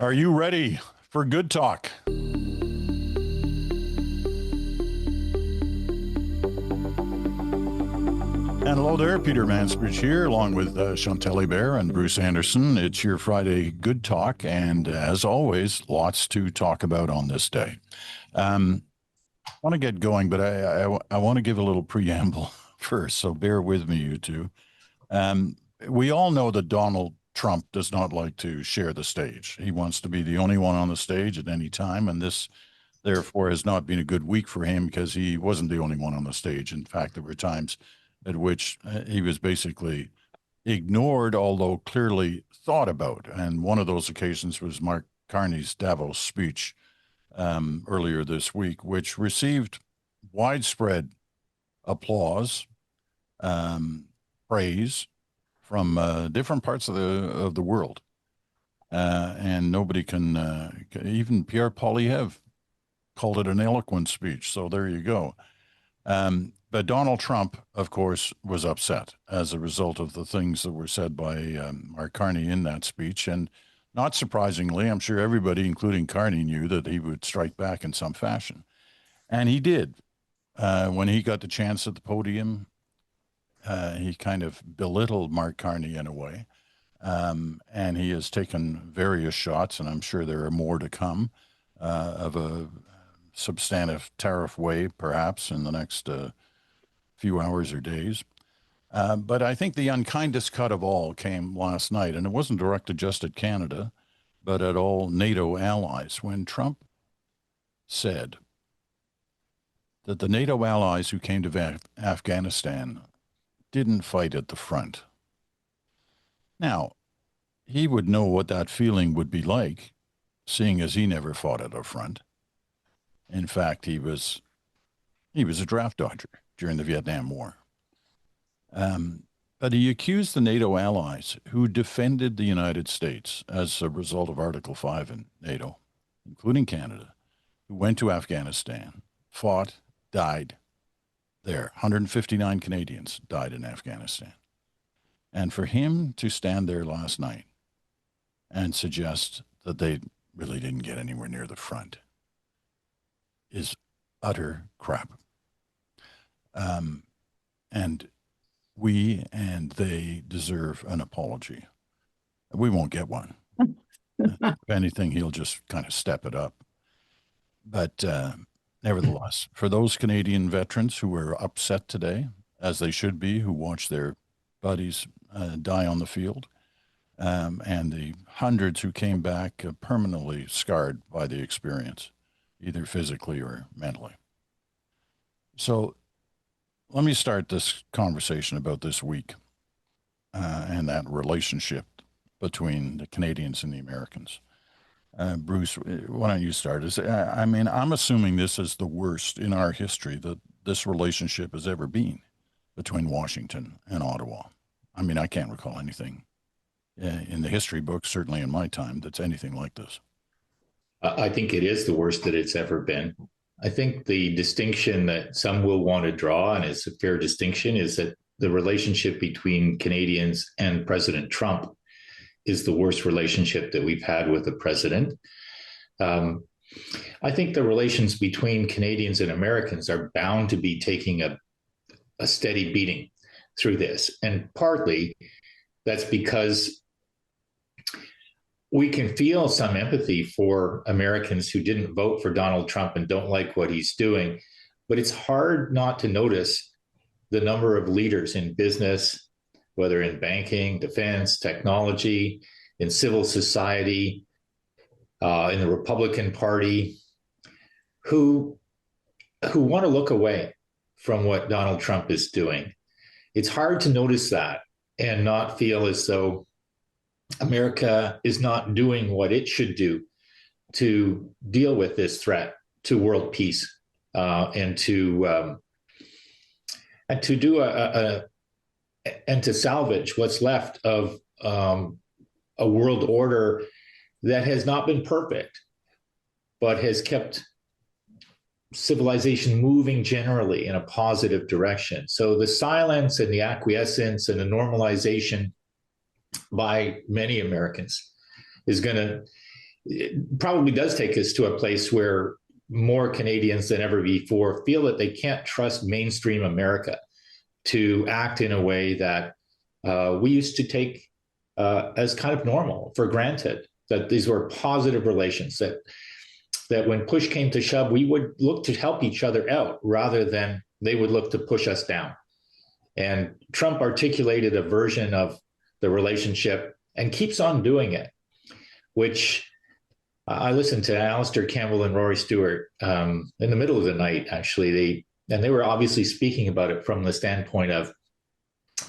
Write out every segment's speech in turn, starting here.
Are you ready for good talk? And hello there, Peter Mansbridge here, along with Chantal and Bruce Anderson. It's your Friday Good Talk, and as always, lots to talk about on this day. I want to get going, but I want to give a little preamble first, so bear with me, you two. We all know that Donald Trump does not like to share the stage. He wants to be the only one on the stage at any time, and this, therefore, has not been a good week for him because he wasn't the only one on the stage. In fact, there were times at which he was basically ignored, although clearly thought about. And one of those occasions was Mark Carney's Davos speech earlier this week, which received widespread applause, praise from different parts of the world. And nobody can, even Pierre Poilievre called it an eloquent speech. So there you go. But Donald Trump, of course, was upset as a result of the things that were said by Mark Carney in that speech. And not surprisingly, I'm sure everybody, including Carney, knew that he would strike back in some fashion. And he did. When he got the chance at the podium, he kind of belittled Mark Carney in a way. And he has taken various shots, and I'm sure there are more to come, of a substantive tariff wave, perhaps, in the next few hours or days. But I think the unkindest cut of all came last night, and it wasn't directed just at Canada, but at all NATO allies, when Trump said that the NATO allies who came to Afghanistan didn't fight at the front. Now, he would know what that feeling would be like, seeing as he never fought at the front. In fact, he was a draft dodger during the Vietnam War. But he accused the NATO allies who defended the United States as a result of Article 5 in NATO, including Canada, who went to Afghanistan, fought, died there. 159 Canadians died in Afghanistan. And for him to stand there last night and suggest that they really didn't get anywhere near the front is utter crap. And we and they deserve an apology. We won't get one. If anything, he'll just kind of step it up. But nevertheless, for those Canadian veterans who were upset today, as they should be, who watched their buddies die on the field, and the hundreds who came back permanently scarred by the experience, either physically or mentally. So let me start this conversation about this week and that relationship between the Canadians and the Americans. Bruce, why don't you start? I'm assuming this is the worst in our history that this relationship has ever been between Washington and Ottawa. I mean, I can't recall anything in the history books, certainly in my time, that's anything like this. I think it is the worst that it's ever been. I think the distinction that some will want to draw, and it's a fair distinction, is that the relationship between Canadians and President Trump is the worst relationship that we've had with a president. I think the relations between Canadians and Americans are bound to be taking a steady beating through this. And partly that's because we can feel some empathy for Americans who didn't vote for Donald Trump and don't like what he's doing. But it's hard not to notice the number of leaders in business, whether in banking, defense, technology, in civil society, in the Republican Party, who want to look away from what Donald Trump is doing. It's hard to notice that and not feel as though America is not doing what it should do to deal with this threat to world peace, and to do and to salvage what's left of a world order that has not been perfect, but has kept civilization moving generally in a positive direction. So the silence and the acquiescence and the normalization by many Americans is going it probably does take us to a place where more Canadians than ever before feel that they can't trust mainstream America to act in a way that we used to take as kind of normal, for granted, that these were positive relations, that when push came to shove, we would look to help each other out rather than they would look to push us down. And Trump articulated a version of the relationship and keeps on doing it, which I listened to Alistair Campbell and Rory Stewart in the middle of the night, actually. They were obviously speaking about it from the standpoint of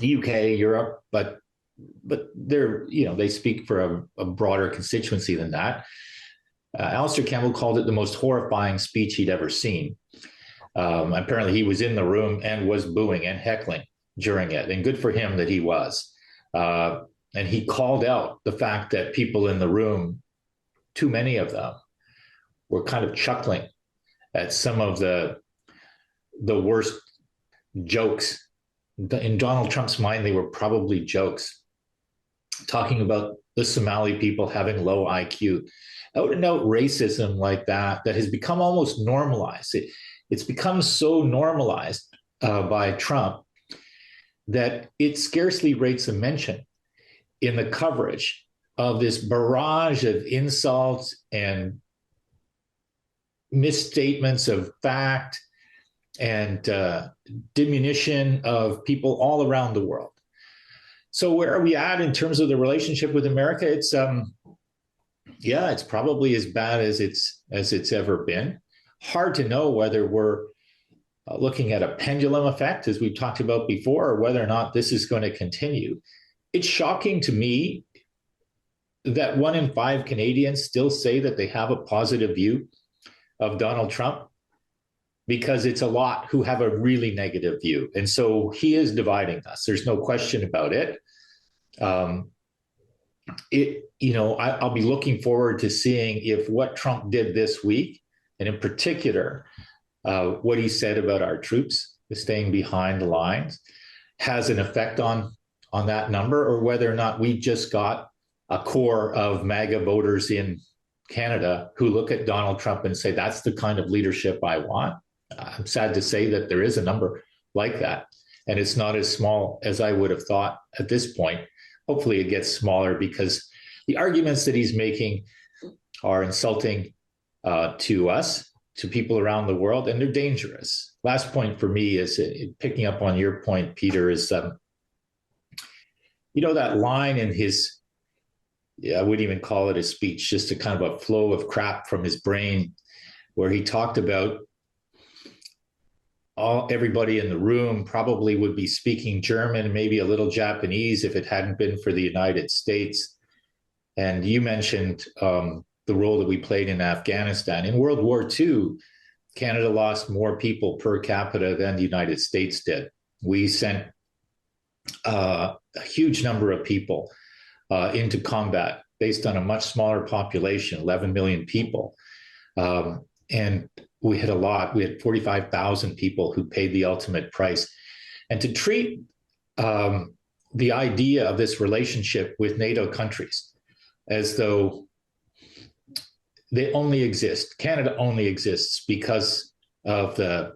UK, Europe, but they're, they speak for a broader constituency than that. Alistair Campbell called it the most horrifying speech he'd ever seen. Apparently he was in the room and was booing and heckling during it, and good for him that he was. And he called out the fact that people in the room, too many of them, were kind of chuckling at some of the worst jokes. In Donald Trump's mind, they were probably jokes, talking about the Somali people having low IQ. Out and out racism like that has become almost normalized. It's become so normalized by Trump that it scarcely rates a mention in the coverage of this barrage of insults and misstatements of fact and diminution of people all around the world. So where are we at in terms of the relationship with America? It's it's probably as bad as it's ever been. Hard to know whether we're looking at a pendulum effect, as we've talked about before, or whether or not this is going to continue. It's shocking to me that 1 in 5 Canadians still say that they have a positive view of Donald Trump, because it's a lot who have a really negative view. And so he is dividing us. There's no question about it. I'll be looking forward to seeing if what Trump did this week, and in particular, what he said about our troops staying behind the lines, has an effect on that number, or whether or not we just got a core of MAGA voters in Canada who look at Donald Trump and say, that's the kind of leadership I want. I'm sad to say that there is a number like that, and it's not as small as I would have thought at this point. Hopefully it gets smaller, because the arguments that he's making are insulting to us, to people around the world, and they're dangerous. Last point for me is, picking up on your point, Peter, is that line in his, I wouldn't even call it a speech, just a kind of a flow of crap from his brain, where he talked about everybody in the room probably would be speaking German, maybe a little Japanese, if it hadn't been for the United States. And you mentioned the role that we played in Afghanistan. In World War II, Canada lost more people per capita than the United States did. We sent a huge number of people into combat based on a much smaller population, 11 million people. And we had a lot. We had 45,000 people who paid the ultimate price. And to treat the idea of this relationship with NATO countries as though they only exist, Canada only exists because of the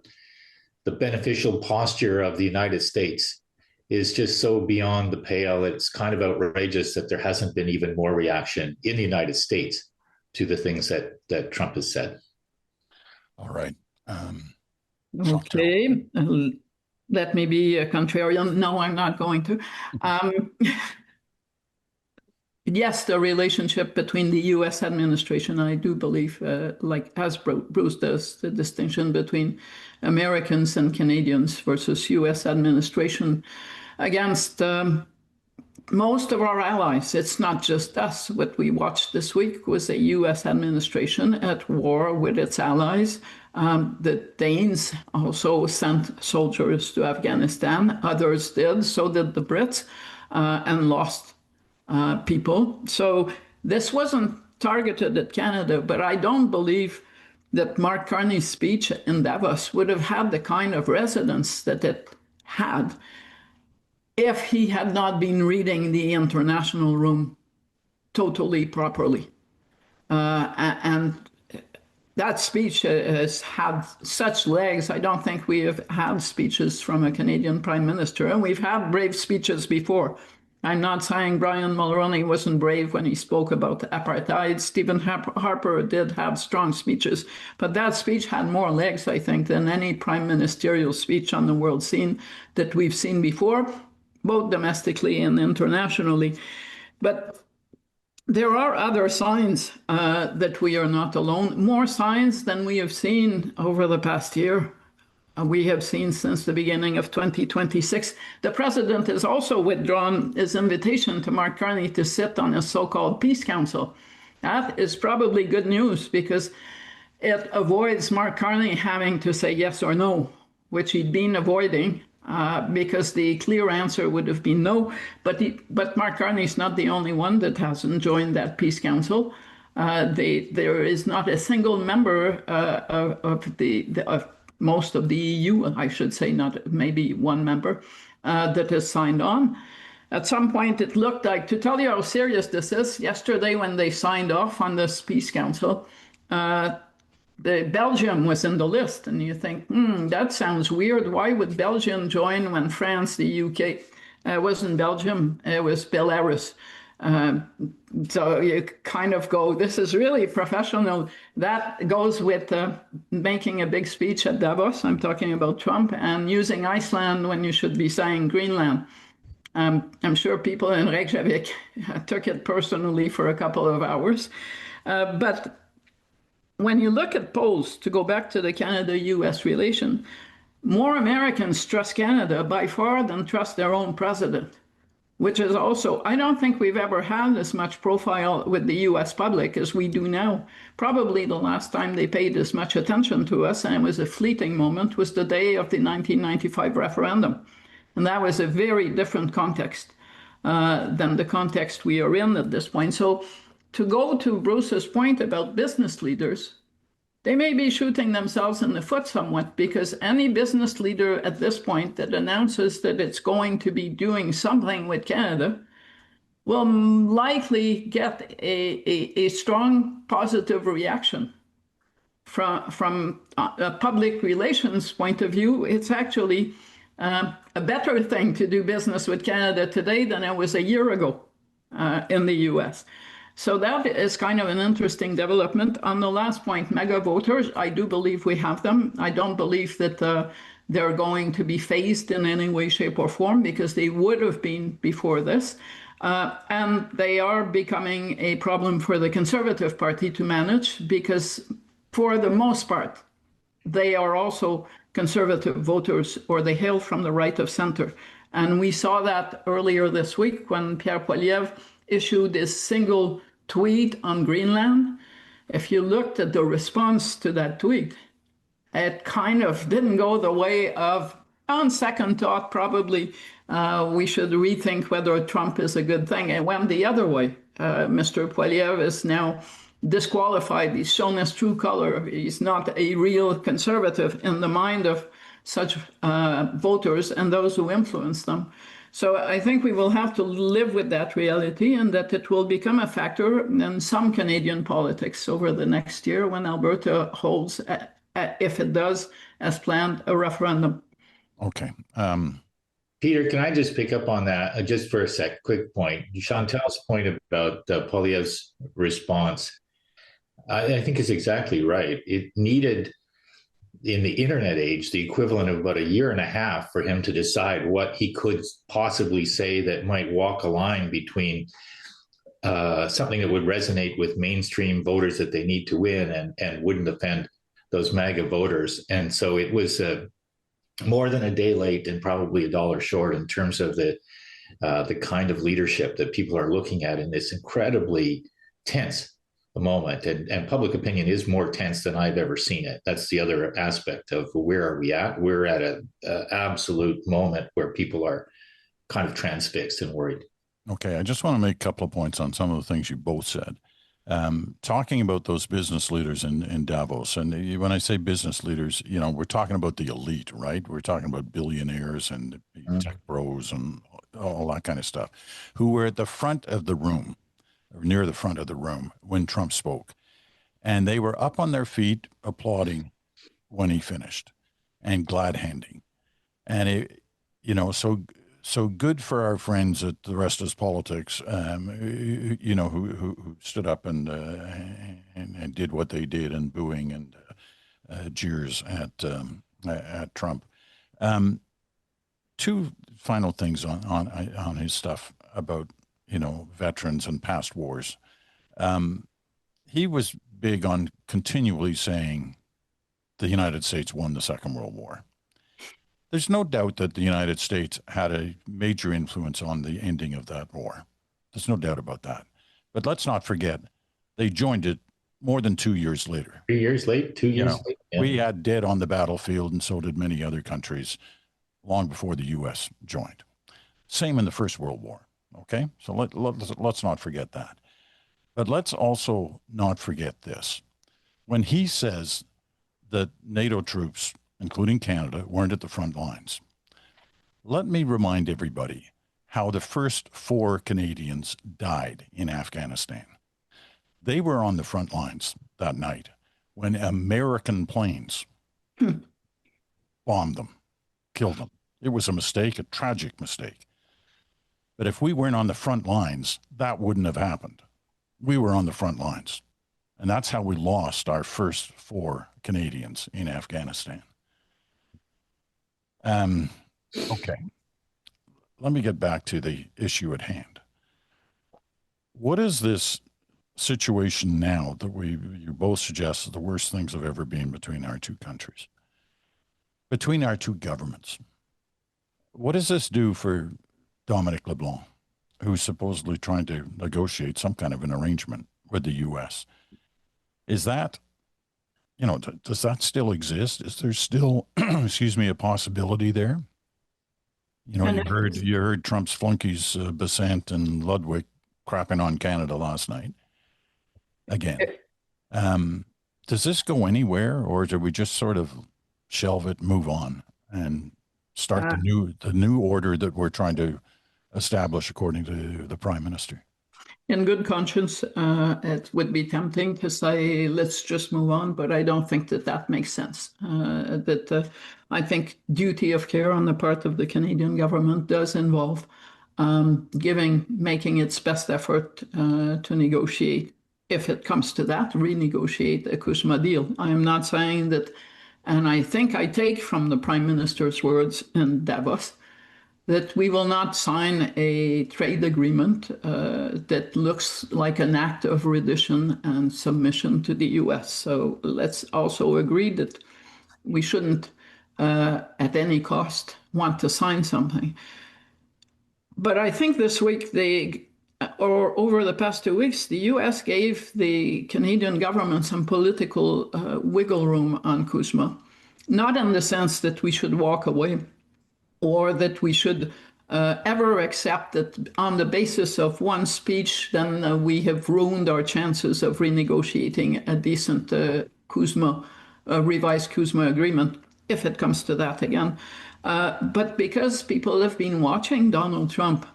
beneficial posture of the United States, is just so beyond the pale. It's kind of outrageous that there hasn't been even more reaction in the United States to the things that Trump has said. All right. Okay. Let me be a contrarian. No, I'm not going to. Yes, the relationship between the U.S. administration, I do believe, as Bruce does, the distinction between Americans and Canadians versus U.S. administration against most of our allies. It's not just us. What we watched this week was a U.S. administration at war with its allies. The Danes also sent soldiers to Afghanistan. Others did. So did the Brits, and lost people. So this wasn't targeted at Canada, but I don't believe that Mark Carney's speech in Davos would have had the kind of resonance that it had if he had not been reading the international room totally properly. And that speech has had such legs. I don't think we have had speeches from a Canadian Prime Minister, and we've had brave speeches before. I'm not saying Brian Mulroney wasn't brave when he spoke about apartheid. Stephen Harper did have strong speeches, but that speech had more legs, I think, than any prime ministerial speech on the world scene that we've seen before, both domestically and internationally. But there are other signs that we are not alone, more signs than we have seen over the past year. We have seen since the beginning of 2026. The president has also withdrawn his invitation to Mark Carney to sit on a so-called peace council. That is probably good news because it avoids Mark Carney having to say yes or no, which he'd been avoiding because the clear answer would have been no. But Mark Carney is not the only one that hasn't joined that peace council. There is not a single member of most of the EU, I should say, not maybe one member, that has signed on. At some point, it looked like, to tell you how serious this is, yesterday when they signed off on this peace council, Belgium was in the list. And you think, that sounds weird. Why would Belgium join when France, the UK, wasn't Belgium, it was Belarus. So you kind of go, this is really professional. That goes with making a big speech at Davos. I'm talking about Trump, and using Iceland when you should be saying Greenland. I'm sure people in Reykjavik took it personally for a couple of hours. But when you look at polls, to go back to the Canada-US relation, more Americans trust Canada by far than trust their own president. Which is also, I don't think we've ever had as much profile with the US public as we do now. Probably the last time they paid as much attention to us, and it was a fleeting moment, was the day of the 1995 referendum. And that was a very different context than the context we are in at this point. So to go to Bruce's point about business leaders, they may be shooting themselves in the foot somewhat, because any business leader at this point that announces that it's going to be doing something with Canada will likely get a strong positive reaction. From a public relations point of view, it's actually a better thing to do business with Canada today than it was a year ago in the US. So that is kind of an interesting development. On the last point, mega voters, I do believe we have them. I don't believe that they're going to be phased in any way, shape, or form, because they would have been before this. And they are becoming a problem for the Conservative Party to manage, because for the most part, they are also conservative voters, or they hail from the right of center. And we saw that earlier this week when Pierre Poilievre issued this single tweet on Greenland. If you looked at the response to that tweet, it kind of didn't go the way of, on second thought, probably we should rethink whether Trump is a good thing. It went the other way. Mr. Poilievre is now disqualified. He's shown his true color. He's not a real conservative in the mind of such voters and those who influence them. So I think we will have to live with that reality, and that it will become a factor in some Canadian politics over the next year when Alberta holds, if it does, as planned, a referendum. Okay. Peter, can I just pick up on that just for a quick point? Chantal's point about Poilievre's response, I think is exactly right. It needed, in the internet age, the equivalent of about a year and a half for him to decide what he could possibly say that might walk a line between something that would resonate with mainstream voters that they need to win and wouldn't offend those MAGA voters. And so it was more than a day late and probably $1 short in terms of the kind of leadership that people are looking at in this incredibly tense moment. And public opinion is more tense than I've ever seen it. That's the other aspect of where are we at? We're at an absolute moment where people are kind of transfixed and worried. Okay, I just want to make a couple of points on some of the things you both said. Talking about those business leaders in Davos, and when I say business leaders, we're talking about the elite, right? We're talking about billionaires and tech bros and all that kind of stuff, who were at the front of the room or near the front of the room when Trump spoke. And they were up on their feet applauding when he finished and glad handing. And so good for our friends at the Rest is Politics, who stood up and did what they did, and booing and jeers at Trump. Two final things on his stuff about veterans and past wars. He was big on continually saying the United States won the Second World War. There's no doubt that the United States had a major influence on the ending of that war. There's no doubt about that. But let's not forget, they joined it more than 2 years later. 2 years late, 2 years late. Yeah. We had dead on the battlefield, and so did many other countries long before the U.S. joined. Same in the First World War. Okay, so let's not forget that. But let's also not forget this. When he says that NATO troops, including Canada, weren't at the front lines, let me remind everybody how the first 4 Canadians died in Afghanistan. They were on the front lines that night when American planes bombed them, killed them. It was a mistake, a tragic mistake. But if we weren't on the front lines, that wouldn't have happened. We were on the front lines. And that's how we lost our first 4 Canadians in Afghanistan. Okay. Let me get back to the issue at hand. What is this situation now that you both suggest is the worst things have ever been between our two countries, between our two governments? What does this do for Dominic LeBlanc, who's supposedly trying to negotiate some kind of an arrangement with the U.S.? Is that, does that still exist? Is there still, a possibility there? You heard Trump's flunkies, Besant and Ludwig, crapping on Canada last night. Again, does this go anywhere, or do we just sort of shelve it, move on, and start the new order that we're trying to establish according to the Prime Minister? In good conscience, it would be tempting to say, let's just move on, but I don't think that makes sense. I think duty of care on the part of the Canadian government does involve making its best effort to negotiate, if it comes to that, renegotiate a CUSMA deal. I am not saying that, and I think I take from the Prime Minister's words in Davos, that we will not sign a trade agreement that looks like an act of rendition and submission to the U.S. So let's also agree that we shouldn't, at any cost, want to sign something. But I think this week, or over the past 2 weeks, the U.S. gave the Canadian government some political wiggle room on CUSMA, not in the sense that we should walk away, or that we should ever accept that on the basis of one speech, then we have ruined our chances of renegotiating a decent revised CUSMA agreement, if it comes to that again. But because people have been watching Donald Trump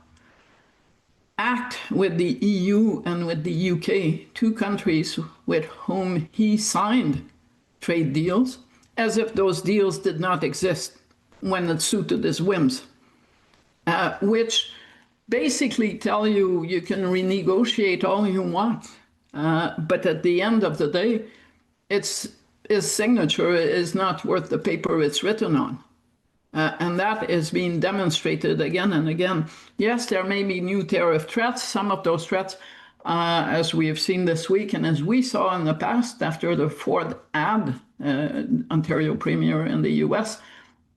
act with the EU and with the UK, 2 countries with whom he signed trade deals, as if those deals did not exist when it suited his whims, which basically tell you you can renegotiate all you want, but at the end of the day, his signature is not worth the paper it's written on. And that is being demonstrated again and again. Yes, there may be new tariff threats. Some of those threats, as we have seen this week, and as we saw in the past after the Ford ad, Ontario Premier in the US,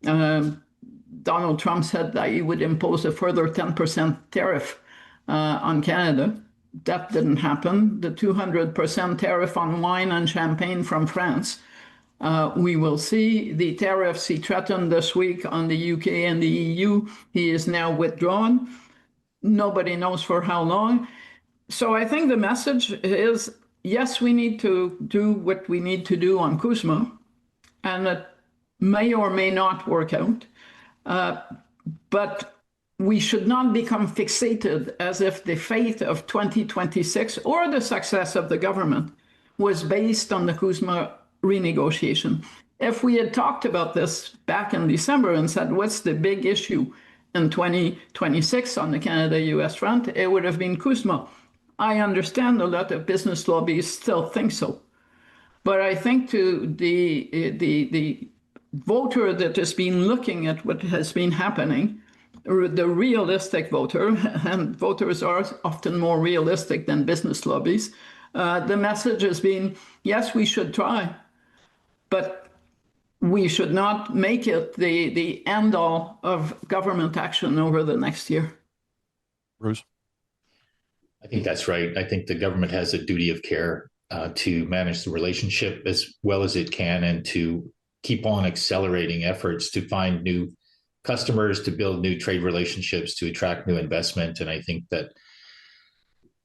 Donald Trump said that he would impose a further 10% tariff on Canada. That didn't happen. The 200% tariff on wine and champagne from France. We will see the tariffs he threatened this week on the UK and the EU. He is now withdrawn. Nobody knows for how long. So I think the message is, yes, we need to do what we need to do on CUSMA, and it may or may not work out. But we should not become fixated as if the fate of 2026 or the success of the government was based on the CUSMA renegotiation. If we had talked about this back in December and said, what's the big issue in 2026 on the Canada-US front, it would have been CUSMA. I understand a lot of business lobbies still think so. But I think to the voter that has been looking at what has been happening, the realistic voter, and voters are often more realistic than business lobbies, the message has been, yes, we should try, but we should not make it the end-all of government action over the next year. Bruce? I think that's right. I think the government has a duty of care to manage the relationship as well as it can and to keep on accelerating efforts to find new customers, to build new trade relationships, to attract new investment. And I think that,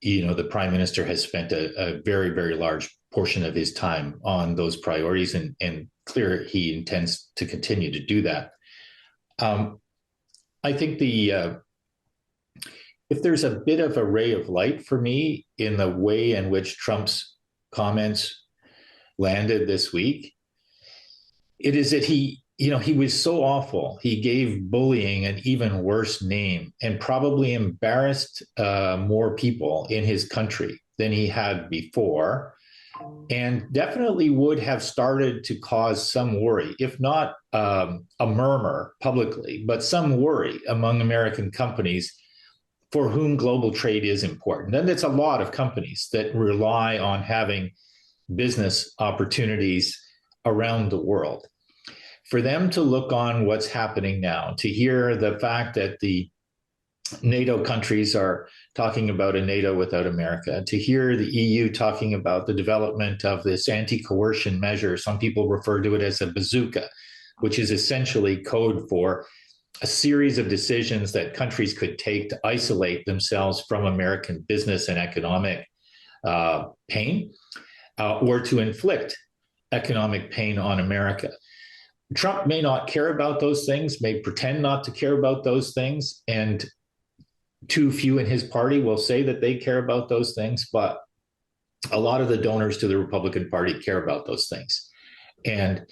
the Prime Minister has spent a very, very large portion of his time on those priorities, and clear he intends to continue to do that. I think if there's a bit of a ray of light for me in the way in which Trump's comments landed this week, it is that he was so awful. He gave bullying an even worse name and probably embarrassed more people in his country than he had before, and definitely would have started to cause some worry, if not a murmur publicly, but some worry among American companies for whom global trade is important. And it's a lot of companies that rely on having business opportunities around the world. For them to look on what's happening now, to hear the fact that the NATO countries are talking about a NATO without America, to hear the EU talking about the development of this anti-coercion measure, some people refer to it as a bazooka, which is essentially code for a series of decisions that countries could take to isolate themselves from American business and economic pain, or to inflict economic pain on America. Trump may not care about those things, may pretend not to care about those things, and too few in his party will say that they care about those things, but a lot of the donors to the Republican Party care about those things. And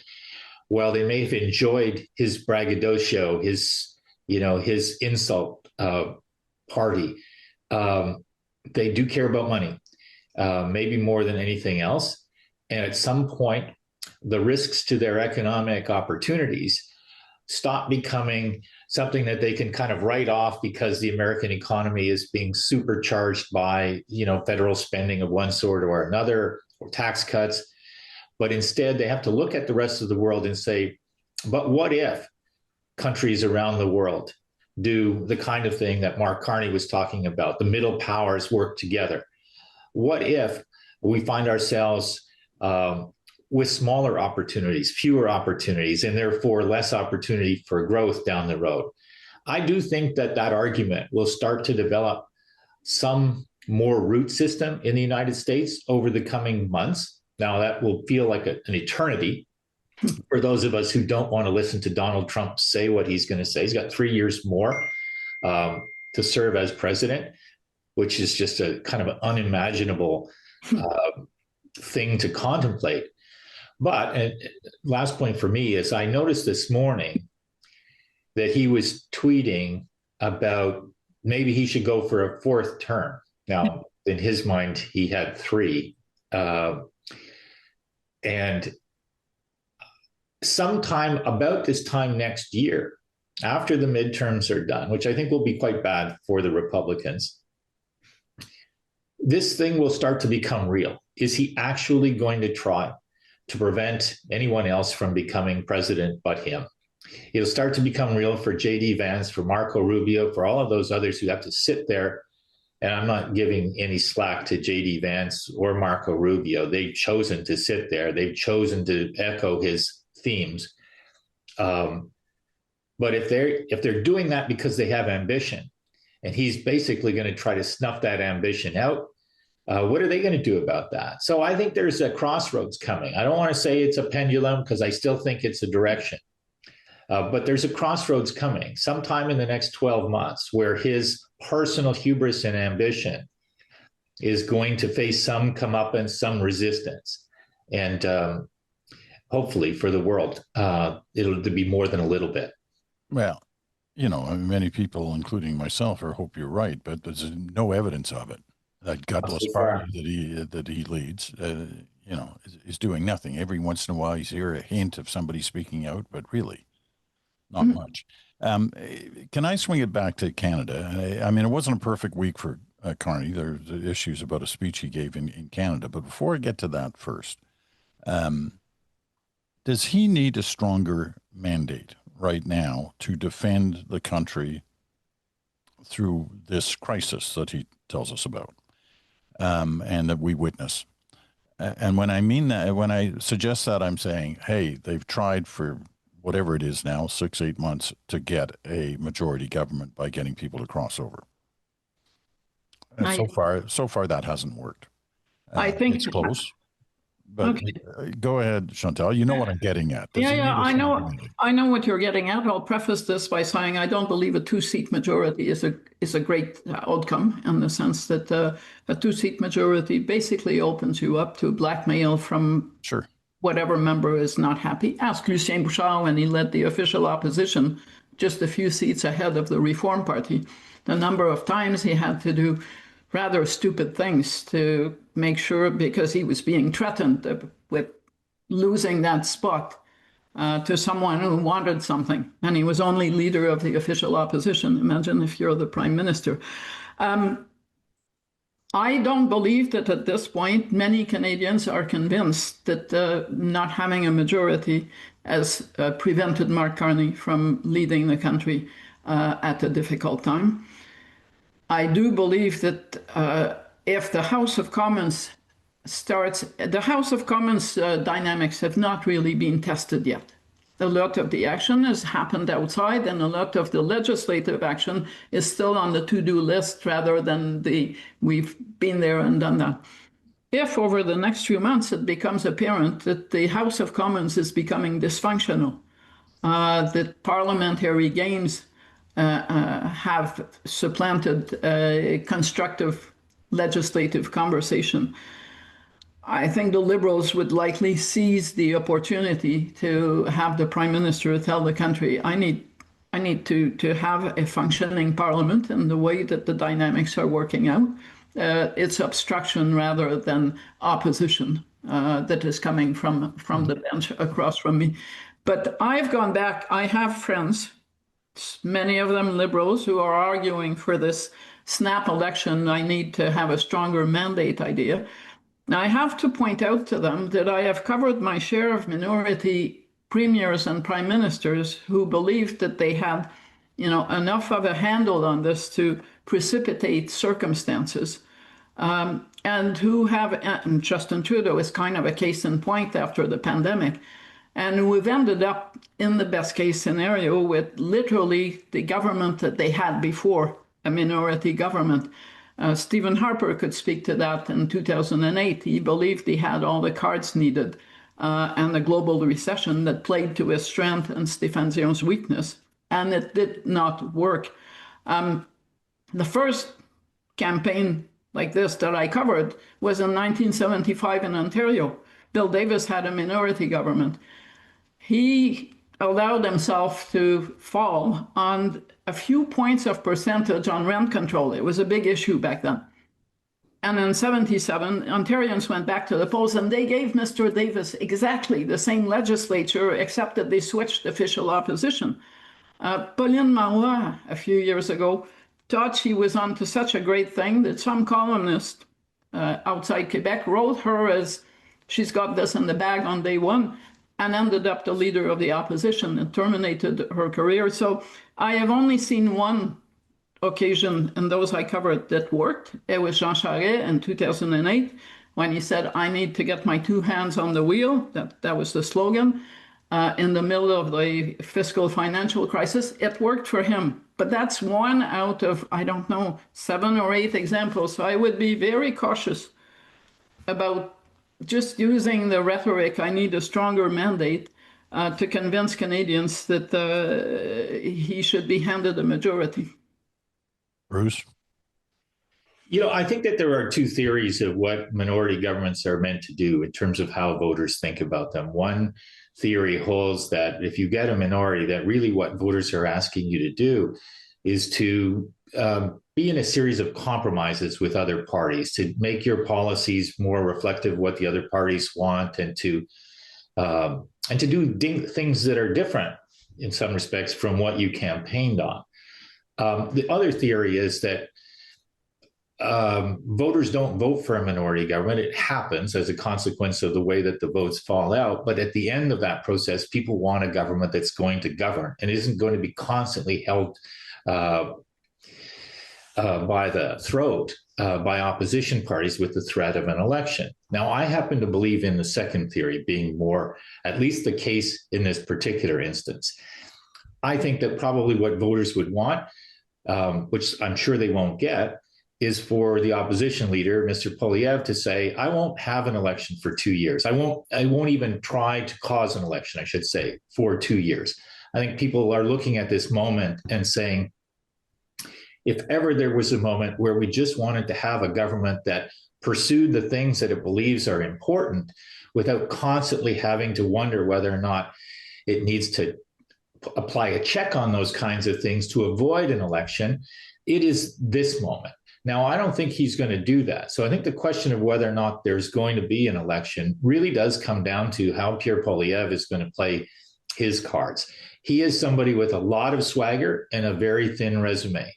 while they may have enjoyed his braggadocio, his insult party, they do care about money, maybe more than anything else. And at some point, the risks to their economic opportunities stop becoming something that they can kind of write off because the American economy is being supercharged by, federal spending of one sort or another, or tax cuts. But instead, they have to look at the rest of the world and say, but what if countries around the world do the kind of thing that Mark Carney was talking about, the middle powers work together? What if we find ourselves with smaller opportunities, fewer opportunities, and therefore less opportunity for growth down the road? I do think that argument will start to develop some more root system in the United States over the coming months. Now, that will feel like an eternity for those of us who don't want to listen to Donald Trump say what he's going to say. He's got 3 years more to serve as president, which is just a kind of an unimaginable thing to contemplate. But last point for me is I noticed this morning that he was tweeting about maybe he should go for a fourth term. Now, in his mind, he had 3. And sometime about this time next year, after the midterms are done, which I think will be quite bad for the Republicans, this thing will start to become real. Is he actually going to try to prevent anyone else from becoming president but him? It'll start to become real for J.D. Vance, for Marco Rubio, for all of those others who have to sit there. And I'm not giving any slack to J.D. Vance or Marco Rubio. They've chosen to sit there. They've chosen to echo his themes. But if they're doing that because they have ambition, and he's basically going to try to snuff that ambition out, what are they going to do about that? So I think there's a crossroads coming. I don't want to say it's a pendulum because I still think it's a direction. But there's a crossroads coming sometime in the next 12 months where his personal hubris and ambition is going to face some comeuppance, some resistance. And hopefully for the world, it'll be more than a little bit. Well, many people, including myself, hope you're right, but there's no evidence of it. That gutless party that he leads, is doing nothing. Every once in a while, you hear a hint of somebody speaking out, but really, not much. Can I swing it back to Canada? I mean, it wasn't a perfect week for Carney. There's issues about a speech he gave in Canada. But before I get to that first, does he need a stronger mandate right now to defend the country through this crisis that he tells us about and that we witness? And when I mean that, when I suggest that, I'm saying, hey, they've tried for whatever it is now, 6-8 months to get a majority government by getting people to cross over. And so far that hasn't worked. I think it's close. But go ahead, Chantal. You know what I'm getting at. I know what you're getting at. I'll preface this by saying I don't believe a 2-seat majority is a great outcome, in the sense that a 2-seat majority basically opens you up to blackmail from whatever member is not happy. Ask Lucien Bouchard when he led the official opposition, just a few seats ahead of the Reform Party, the number of times he had to do rather stupid things to make sure, because he was being threatened with losing that spot to someone who wanted something. And he was only leader of the official opposition. Imagine if you're the prime minister. I don't believe that at this point many Canadians are convinced that not having a majority has prevented Mark Carney from leading the country at a difficult time. I do believe that if the House of Commons the House of Commons dynamics have not really been tested yet. A lot of the action has happened outside, and a lot of the legislative action is still on the to-do list rather than we've been there and done that. If over the next few months it becomes apparent that the House of Commons is becoming dysfunctional, that parliamentary games have supplanted constructive legislative conversation, I think the Liberals would likely seize the opportunity to have the Prime Minister tell the country, I need to have a functioning parliament, and the way that the dynamics are working out, it's obstruction rather than opposition that is coming from the bench across from me. But I've gone back, I have friends, many of them Liberals, who are arguing for this snap election. I need to have a stronger mandate idea. Now, I have to point out to them that I have covered my share of minority premiers and prime ministers who believed that they had, enough of a handle on this to precipitate circumstances, and who have, and Justin Trudeau is kind of a case in point after the pandemic, and we've ended up in the best case scenario with literally the government that they had before, a minority government. Stephen Harper could speak to that in 2008. He believed he had all the cards needed, and the global recession that played to his strength and Stéphane Dion's weakness, and it did not work. The first campaign like this that I covered was in 1975 in Ontario. Bill Davis had a minority government. He allowed himself to fall on a few points of percentage on rent control. It was a big issue back then. And in 77, Ontarians went back to the polls, and they gave Mr. Davis exactly the same legislature, except that they switched official opposition. Pauline Marois, a few years ago, thought she was onto such a great thing that some columnist outside Quebec wrote her as she's got this in the bag on day one, and ended up the leader of the opposition and terminated her career. So I have only seen one occasion in those I covered that worked. It was Jean Charest in 2008, when he said, I need to get my two hands on the wheel. That was the slogan. In the middle of the fiscal financial crisis, it worked for him. But that's one out of, 7 or 8 examples. So I would be very cautious about just using the rhetoric, I need a stronger mandate, to convince Canadians that he should be handed a majority. Bruce? I think that there are two theories of what minority governments are meant to do in terms of how voters think about them. One theory holds that if you get a minority, that really what voters are asking you to do is to be in a series of compromises with other parties, to make your policies more reflective of what the other parties want, and to do things that are different in some respects from what you campaigned on. The other theory is that voters don't vote for a minority government. It happens as a consequence of the way that the votes fall out. But at the end of that process, people want a government that's going to govern and isn't going to be constantly held by the throat by opposition parties with the threat of an election. Now, I happen to believe in the second theory being more, at least the case in this particular instance. I think that probably what voters would want, which I'm sure they won't get, is for the opposition leader, Mr. Poilievre, to say, I won't have an election for 2 years. I won't even try to cause an election, I should say, for 2 years. I think people are looking at this moment and saying, if ever there was a moment where we just wanted to have a government that pursued the things that it believes are important without constantly having to wonder whether or not it needs to apply a check on those kinds of things to avoid an election, it is this moment. Now, I don't think he's going to do that. So I think the question of whether or not there's going to be an election really does come down to how Pierre Poilievre is going to play his cards. He is somebody with a lot of swagger and a very thin resume.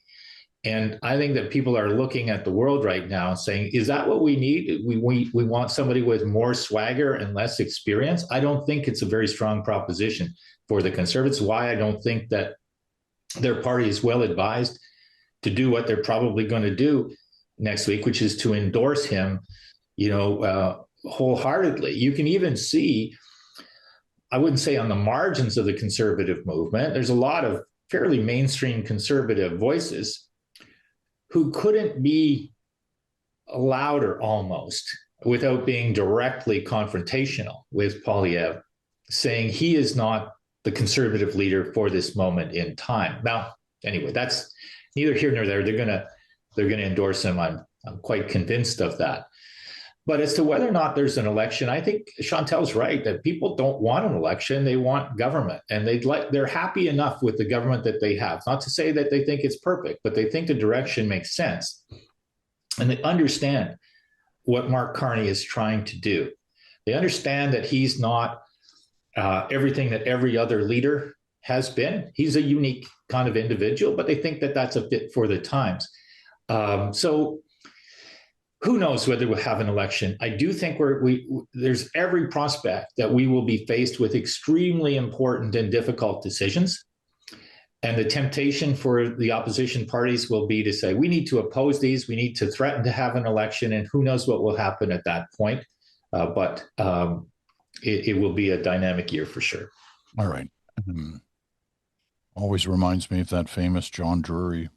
And I think that people are looking at the world right now and saying, is that what we need? We want somebody with more swagger and less experience? I don't think it's a very strong proposition for the Conservatives. Why I don't think that their party is well advised to do what they're probably going to do next week, which is to endorse him, wholeheartedly. You can even see, I wouldn't say on the margins of the conservative movement, there's a lot of fairly mainstream conservative voices who couldn't be louder almost without being directly confrontational with Poilievre, saying he is not the conservative leader for this moment in time. Now, anyway, that's neither here nor there. They're going to endorse him. I'm quite convinced of that. But as to whether or not there's an election, I think Chantal's right that people don't want an election. They want government, and they're happy enough with the government that they have. Not to say that they think it's perfect, but they think the direction makes sense. And they understand what Mark Carney is trying to do. They understand that he's not everything that every other leader has been. He's a unique kind of individual, but they think that that's a fit for the times. So who knows whether we'll have an election? I do think there's every prospect that we will be faced with extremely important and difficult decisions. And the temptation for the opposition parties will be to say, we need to oppose these, we need to threaten to have an election, and who knows what will happen at that point. But it will be a dynamic year for sure. All right. Always reminds me of that famous John Drury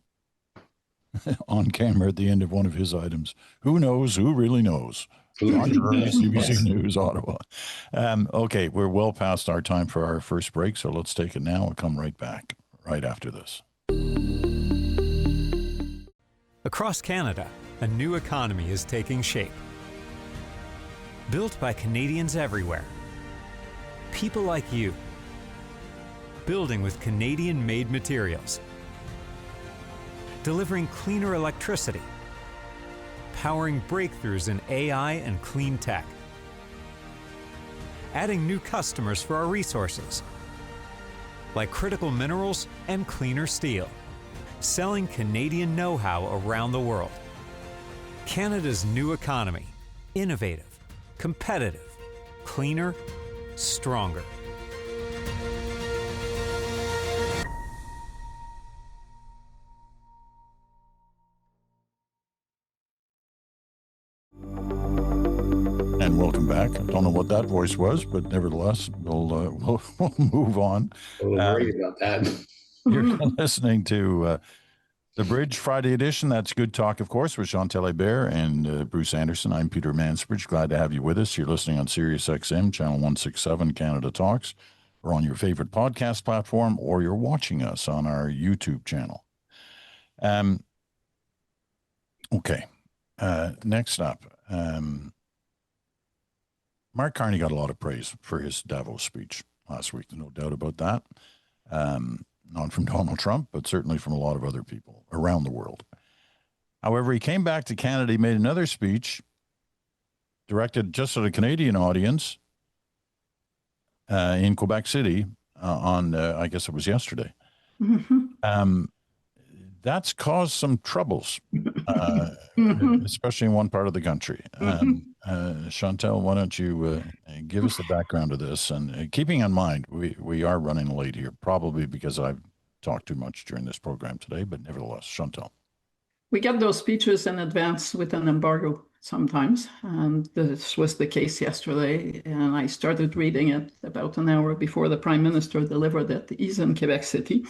on camera at the end of one of his items. Who knows? Who really knows? John Drury, CBC News, Ottawa. Okay, we're well past our time for our first break, so let's take it now. We'll come right back right after this. Across Canada, a new economy is taking shape. Built by Canadians everywhere. People like you. Building with Canadian-made materials. Delivering cleaner electricity. Powering breakthroughs in AI and clean tech. Adding new customers for our resources, like critical minerals and cleaner steel. Selling Canadian know-how around the world. Canada's new economy. Innovative, competitive, cleaner, stronger. And welcome back. I don't know what that voice was, but nevertheless, we'll move on. A little worried about that. You're listening to The Bridge Friday edition. That's Good Talk, of course, with Chantal Hébert and Bruce Anderson. I'm Peter Mansbridge. Glad to have you with us. You're listening on Sirius XM, channel 167, Canada Talks. or on your favorite podcast platform, or you're watching us on our YouTube channel. Okay. Next up, Mark Carney got a lot of praise for his Davos speech last week. No doubt about that. Not from Donald Trump, but certainly from a lot of other people around the world. However, he came back to Canada. He made another speech directed just at a Canadian audience in Quebec City on, I guess it was yesterday. Mm-hmm. That's caused some troubles, especially in one part of the country. Chantal, why don't you give us the background of this? And keeping in mind, we are running late here, probably because I've talked too much during this program today, but nevertheless, Chantal. We get those speeches in advance with an embargo sometimes, and this was the case yesterday. And I started reading it about an hour before the Prime Minister delivered it. He's in Quebec City,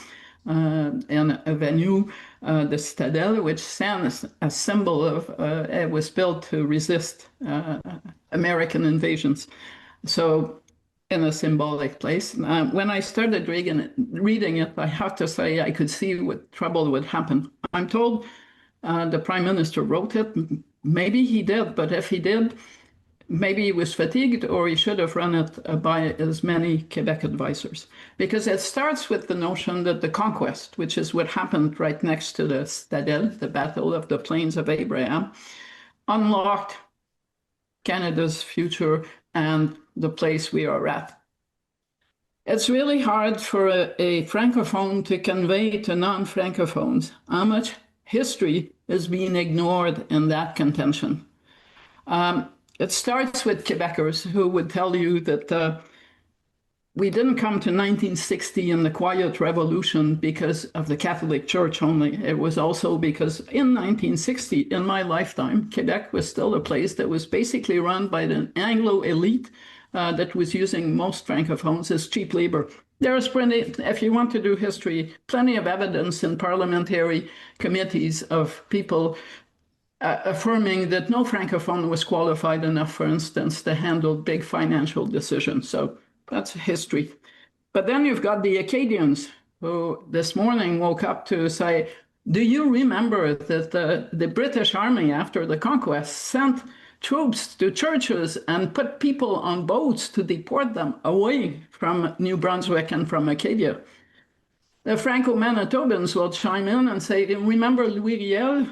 in a venue, the Citadel, which stands a symbol of, it was built to resist American invasions. So in a symbolic place. When I started reading it, I have to say I could see what trouble would happen. I'm told the Prime Minister wrote it. Maybe he did, but if he did, maybe he was fatigued, or he should have run it by as many Quebec advisors. Because it starts with the notion that the conquest, which is what happened right next to the Citadel, the Battle of the Plains of Abraham, unlocked Canada's future and the place we are at. It's really hard for a Francophone to convey to non-Francophones how much history is being ignored in that contention. It starts with Quebecers who would tell you that we didn't come to 1960 in the Quiet Revolution because of the Catholic Church only. It was also because in 1960, in my lifetime, Quebec was still a place that was basically run by the Anglo elite that was using most Francophones as cheap labor. There's plenty, if you want to do history, plenty of evidence in parliamentary committees of people affirming that no Francophone was qualified enough, for instance, to handle big financial decisions. So that's history. But then you've got the Acadians who this morning woke up to say, do you remember that the British Army after the conquest sent troops to churches and put people on boats to deport them away from New Brunswick and from Acadia? The Franco-Manitobans will chime in and say, remember Louis Riel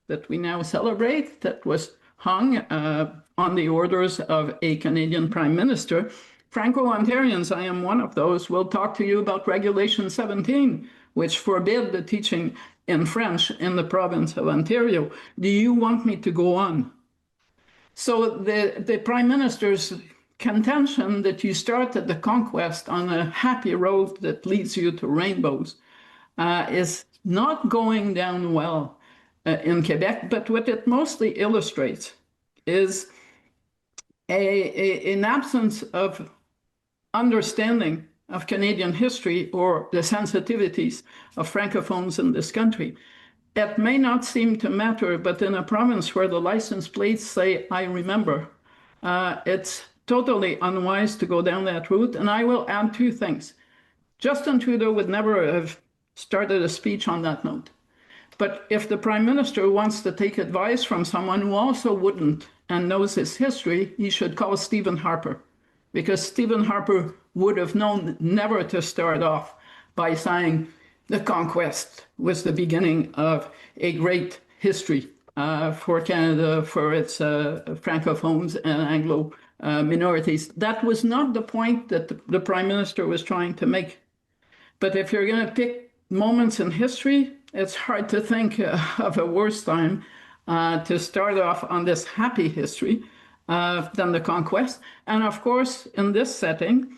that we now celebrate, that was hung on the orders of a Canadian Prime Minister? Franco-Ontarians, I am one of those, will talk to you about Regulation 17, which forbid the teaching in French in the province of Ontario. Do you want me to go on? So the Prime Minister's contention that you started the conquest on a happy road that leads you to rainbows is not going down well in Quebec. But what it mostly illustrates is an absence of understanding of Canadian history or the sensitivities of Francophones in this country. It may not seem to matter, but in a province where the license plates say, I remember, it's totally unwise to go down that route. And I will add two things. Justin Trudeau would never have started a speech on that note. But if the Prime Minister wants to take advice from someone who also wouldn't and knows his history, he should call Stephen Harper. Because Stephen Harper would have known never to start off by saying the conquest was the beginning of a great history for Canada, for its Francophones and Anglo minorities. That was not the point that the Prime Minister was trying to make. But if you're going to pick moments in history, it's hard to think of a worse time to start off on this happy history than the conquest. And of course, in this setting,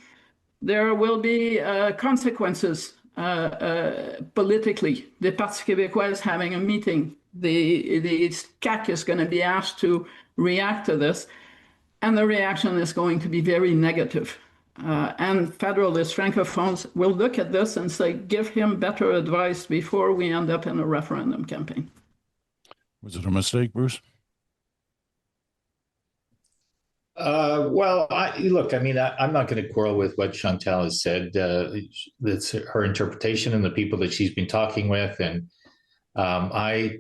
there will be consequences politically. The Parti Québécois is having a meeting. The CAQ is going to be asked to react to this, and the reaction is going to be very negative. And Federalist Francophones will look at this and say, give him better advice before we end up in a referendum campaign. Was it a mistake, Bruce? Well, look, I mean, I'm not going to quarrel with what Chantal has said. That's her interpretation and the people that she's been talking with. And I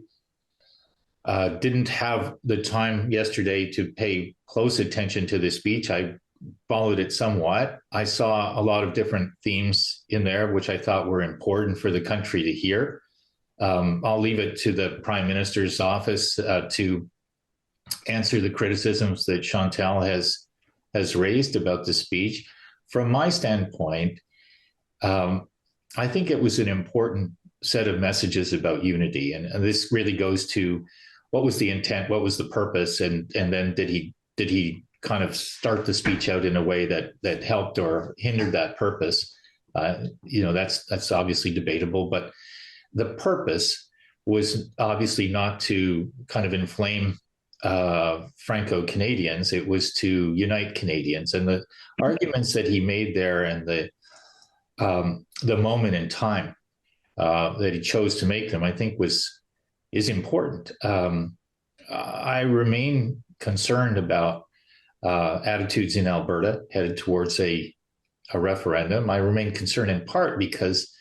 didn't have the time yesterday to pay close attention to the speech. I followed it somewhat. I saw a lot of different themes in there, which I thought were important for the country to hear. I'll leave it to the Prime Minister's office to answer the criticisms that Chantal has raised about the speech. From my standpoint, I think it was an important set of messages about unity, and this really goes to what was the intent, what was the purpose, and then did he kind of start the speech out in a way that helped or hindered that purpose? That's obviously debatable, but the purpose was obviously not to kind of inflame Franco-Canadians. It was to unite Canadians, and the arguments that he made there, and the moment in time that he chose to make them, I think is important. I remain concerned about attitudes in Alberta headed towards a referendum. I remain concerned in part because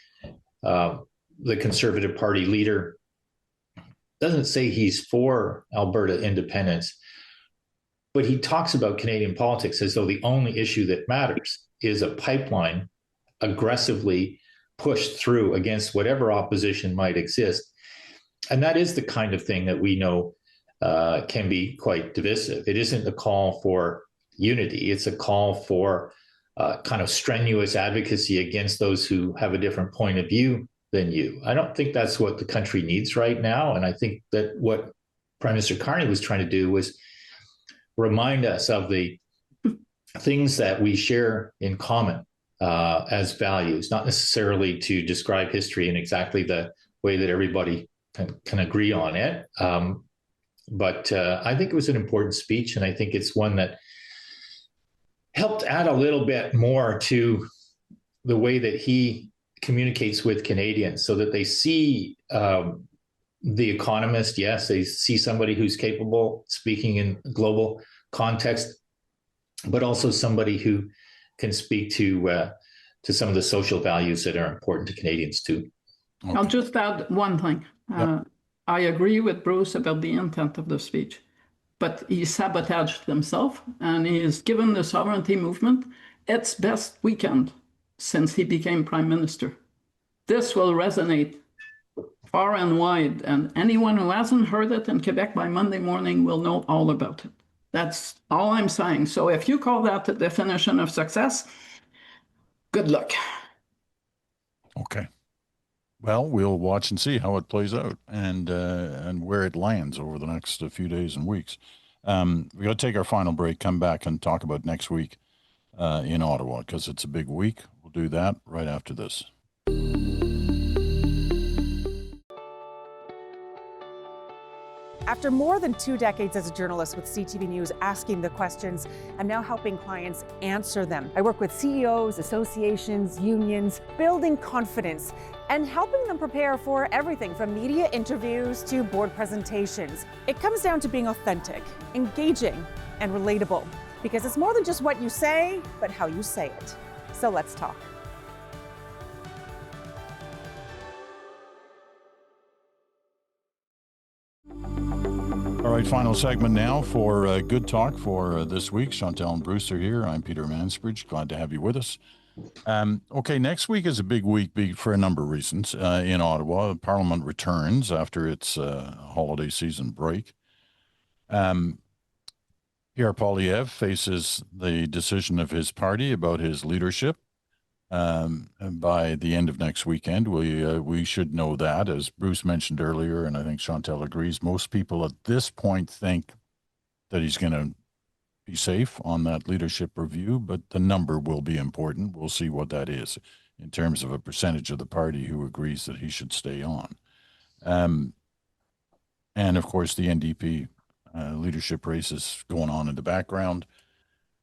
the Conservative Party leader doesn't say he's for Alberta independence, but he talks about Canadian politics as though the only issue that matters is a pipeline aggressively pushed through against whatever opposition might exist. And that is the kind of thing that we know can be quite divisive. It isn't a call for unity. It's a call for kind of strenuous advocacy against those who have a different point of view than you. I don't think that's what the country needs right now. And I think that what Prime Minister Carney was trying to do was remind us of the things that we share in common as values, not necessarily to describe history in exactly the way that everybody can agree on it. But I think it was an important speech, and I think it's one that helped add a little bit more to the way that he communicates with Canadians, so that they see the economist. Yes, they see somebody who's capable speaking in global context, but also somebody who can speak to some of the social values that are important to Canadians too. Okay. I'll just add one thing. Yep. I agree with Bruce about the intent of the speech, but he sabotaged himself, and he has given the sovereignty movement its best weekend since he became Prime Minister. This will resonate far and wide, and anyone who hasn't heard it in Quebec by Monday morning will know all about it. That's all I'm saying. So if you call that the definition of success, good luck. Okay. Well, we'll watch and see how it plays out and where it lands over the next few days and weeks. We got to take our final break, come back and talk about next week in Ottawa, because it's a big week. We'll do that right after this. After more than 2 decades as a journalist with CTV News asking the questions, I'm now helping clients answer them. I work with CEOs, associations, unions, building confidence and helping them prepare for everything from media interviews to board presentations. It comes down to being authentic, engaging, and relatable, because it's more than just what you say, but how you say it. So let's talk. All right, final segment now for Good Talk for this week. Chantal and Bruce are here. I'm Peter Mansbridge. Glad to have you with us. Okay, next week is a big week for a number of reasons in Ottawa. Parliament returns after its holiday season break. Pierre Poilievre faces the decision of his party about his leadership. By the end of next weekend, we should know that, as Bruce mentioned earlier, and I think Chantal agrees. Most people at this point think that he's going to be safe on that leadership review, but the number will be important. We'll see what that is in terms of a percentage of the party who agrees that he should stay on. And of course, the NDP leadership race is going on in the background,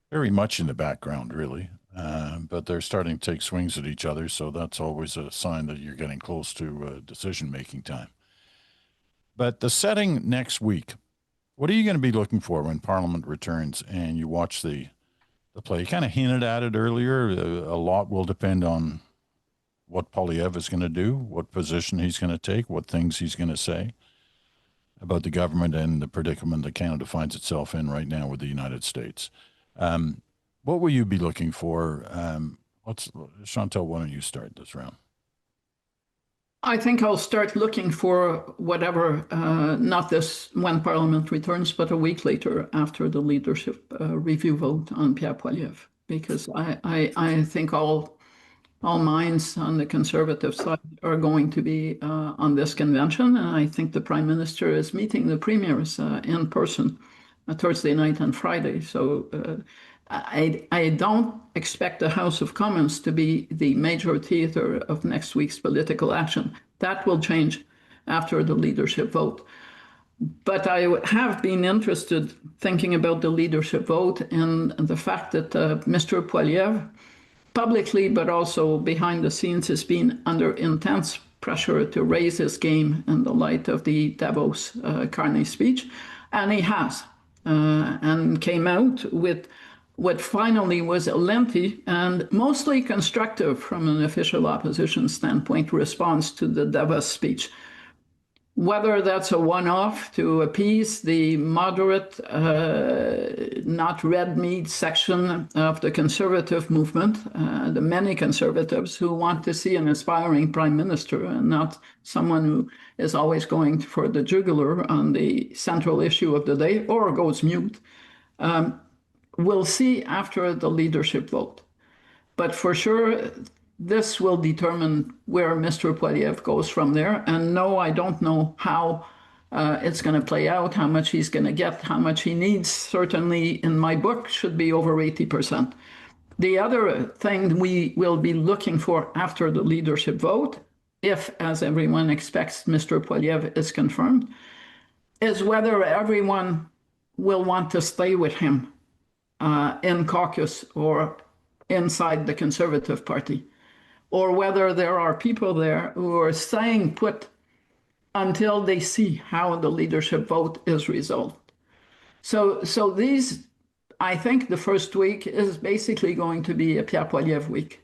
very much in the background, really. But they're starting to take swings at each other, so that's always a sign that you're getting close to decision-making time. But the setting next week What are you going to be looking for when Parliament returns and you watch the play? You kind of hinted at it earlier. A lot will depend on what Poilievre is going to do, what position he's going to take, what things he's going to say about the government and the predicament that Canada finds itself in right now with the United States. What will you be looking for? Chantal, why don't you start this round? I think I'll start looking for whatever, not this when Parliament returns, but a week later after the leadership review vote on Pierre Poilievre, because I think all minds on the Conservative side are going to be on this convention. And I think the Prime Minister is meeting the premiers in person Thursday night and Friday. So I don't expect the House of Commons to be the major theater of next week's political action. That will change after the leadership vote. But I have been interested thinking about the leadership vote and the fact that Mr. Poilievre, publicly but also behind the scenes, has been under intense pressure to raise his game in the light of the Davos Carney speech. And he has, and came out with what finally was a lengthy and mostly constructive from an official opposition standpoint response to the Davos speech. Whether that's a one-off to appease the moderate, not red meat section of the Conservative movement, the many Conservatives who want to see an aspiring Prime Minister and not someone who is always going for the jugular on the central issue of the day or goes mute, we'll see after the leadership vote. But for sure, this will determine where Mr. Poilievre goes from there. And no, I don't know how it's going to play out, how much he's going to get, how much he needs. Certainly, in my book, should be over 80%. The other thing we will be looking for after the leadership vote, if, as everyone expects, Mr. Poilievre is confirmed, is whether everyone will want to stay with him in caucus or inside the Conservative Party, or whether there are people there who are staying put until they see how the leadership vote is resolved. So these, I think the first week is basically going to be a Pierre Poilievre week.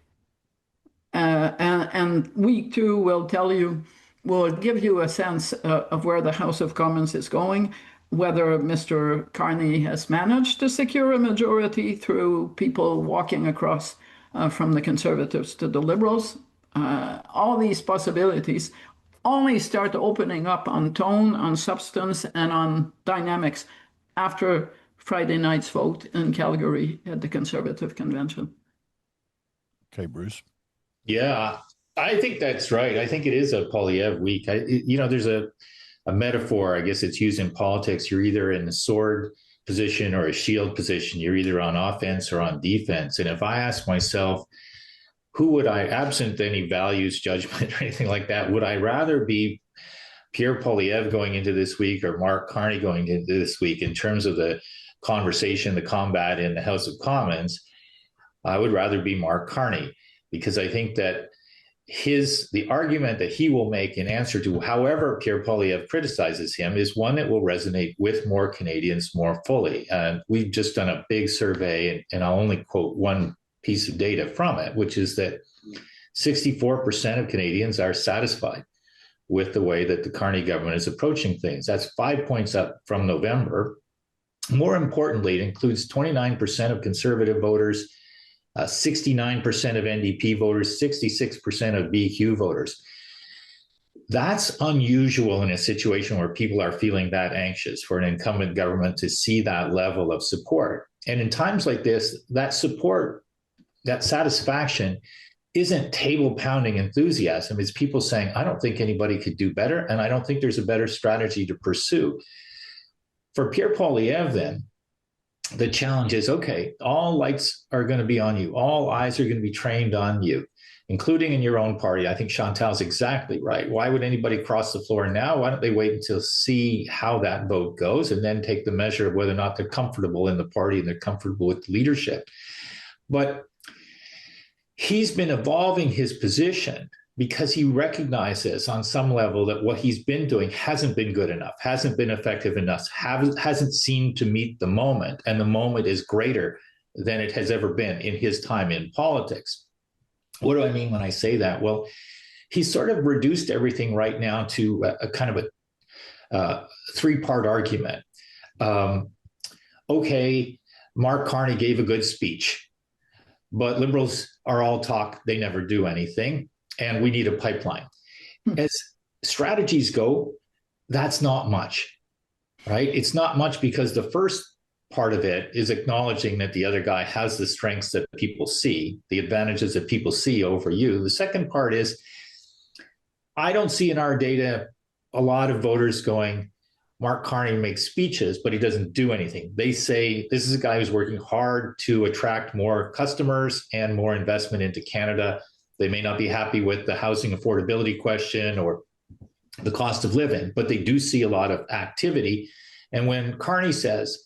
And week two will give you a sense of where the House of Commons is going, whether Mr. Carney has managed to secure a majority through people walking across from the Conservatives to the Liberals. All these possibilities only start opening up on tone, on substance, and on dynamics after Friday night's vote in Calgary at the Conservative Convention. Okay, Bruce. Yeah, I think that's right. I think it is a Poilievre week. There's a metaphor, I guess it's used in politics. You're either in the sword position or a shield position. You're either on offense or on defense. And if I ask myself, who would I, absent any values, judgment, or anything like that, would I rather be Pierre Poilievre going into this week or Mark Carney going into this week in terms of the conversation, the combat in the House of Commons? I would rather be Mark Carney, because I think that the argument that he will make in answer to however Pierre Poilievre criticizes him is one that will resonate with more Canadians more fully. And we've just done a big survey, and I'll only quote one piece of data from it, which is that 64% of Canadians are satisfied with the way that the Carney government is approaching things. That's 5 points up from November. More importantly, it includes 29% of Conservative voters, 69% of NDP voters, 66% of BQ voters. That's unusual in a situation where people are feeling that anxious for an incumbent government to see that level of support. And in times like this, that support, that satisfaction isn't table pounding enthusiasm. It's people saying, I don't think anybody could do better, and I don't think there's a better strategy to pursue. For Pierre Poilievre, then, the challenge is, okay, all lights are going to be on you. All eyes are going to be trained on you, including in your own party. I think Chantal's exactly right. Why would anybody cross the floor now? Why don't they wait until see how that vote goes and then take the measure of whether or not they're comfortable in the party and they're comfortable with leadership? But he's been evolving his position because he recognizes on some level that what he's been doing hasn't been good enough, hasn't been effective enough, hasn't seemed to meet the moment, and the moment is greater than it has ever been in his time in politics. What do I mean when I say that? Well, he's sort of reduced everything right now to a kind of a three-part argument. Okay, Mark Carney gave a good speech, but Liberals are all talk, they never do anything, and we need a pipeline. As strategies go, that's not much, right? It's not much because the first part of it is acknowledging that the other guy has the strengths that people see, the advantages that people see over you. The second part is, I don't see in our data a lot of voters going, Mark Carney makes speeches, but he doesn't do anything. They say, this is a guy who's working hard to attract more customers and more investment into Canada. They may not be happy with the housing affordability question or the cost of living, but they do see a lot of activity. And when Carney says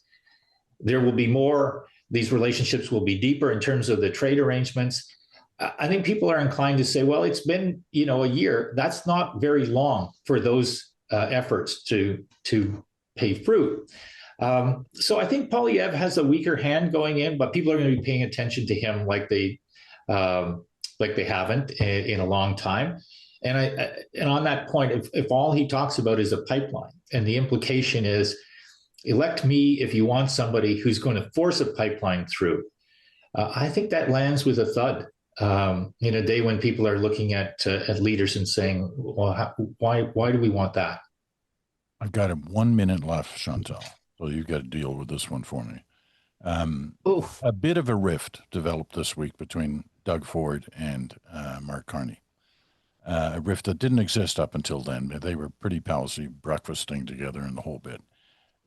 there will be more, these relationships will be deeper in terms of the trade arrangements, I think people are inclined to say, well, it's been, a year. That's not very long for those efforts to pay fruit. So I think Poilievre has a weaker hand going in, but people are going to be paying attention to him like they haven't in a long time. And on that point, if all he talks about is a pipeline, and the implication is, elect me if you want somebody who's going to force a pipeline through, I think that lands with a thud in a day when people are looking at leaders and saying, well, why do we want that? I've got 1 minute left, Chantal, so you've got to deal with this one for me. A bit of a rift developed this week between Doug Ford and Mark Carney. A rift that didn't exist up until then. They were pretty palsy, breakfasting together and the whole bit.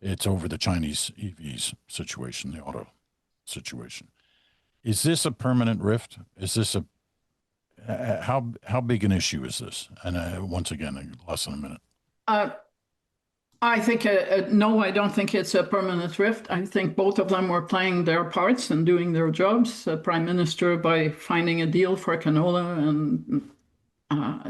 It's over the Chinese EVs situation, the auto situation. Is this a permanent rift? Is this how big an issue is this? And once again, less than a minute. I think, no, I don't think it's a permanent rift. I think both of them were playing their parts and doing their jobs. Prime Minister by finding a deal for canola and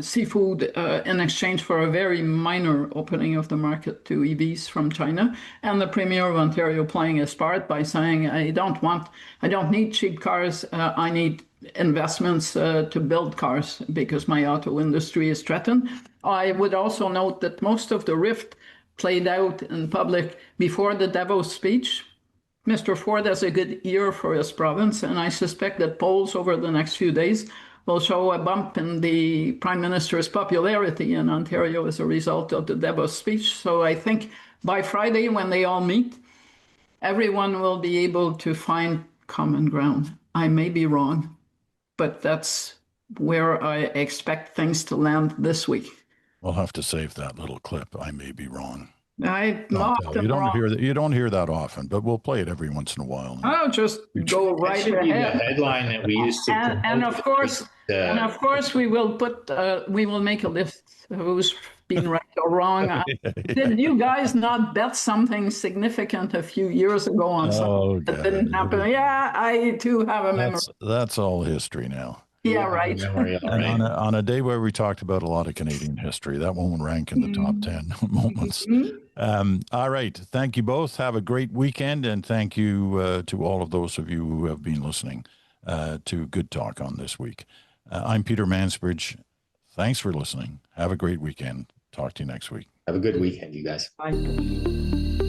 seafood in exchange for a very minor opening of the market to EVs from China, and the Premier of Ontario playing his part by saying, I don't need cheap cars, I need investments to build cars because my auto industry is threatened. I would also note that most of the rift played out in public before the Davos speech. Mr. Ford has a good ear for his province, and I suspect that polls over the next few days will show a bump in the Prime Minister's popularity in Ontario as a result of the Davos speech. So I think by Friday, when they all meet, everyone will be able to find common ground. I may be wrong, but that's where I expect things to land this week. We'll have to save that little clip. I may be wrong. You don't hear that often, but we'll play it every once in a while. I'll just go right That should be the ahead. headline that we used to. And of course, we will make a list of who's been right or wrong. Did you guys not bet something significant a few years ago on something that didn't happen? Yeah, I too have a memory. That's all history now. Yeah, right. And on a day where we talked about a lot of Canadian history, that won't rank in the top 10 moments. All right. Thank you both. Have a great weekend. And thank you to all of those of you who have been listening to Good Talk on this week. I'm Peter Mansbridge. Thanks for listening. Have a great weekend. Talk to you next week. Have a good weekend, you guys. Bye.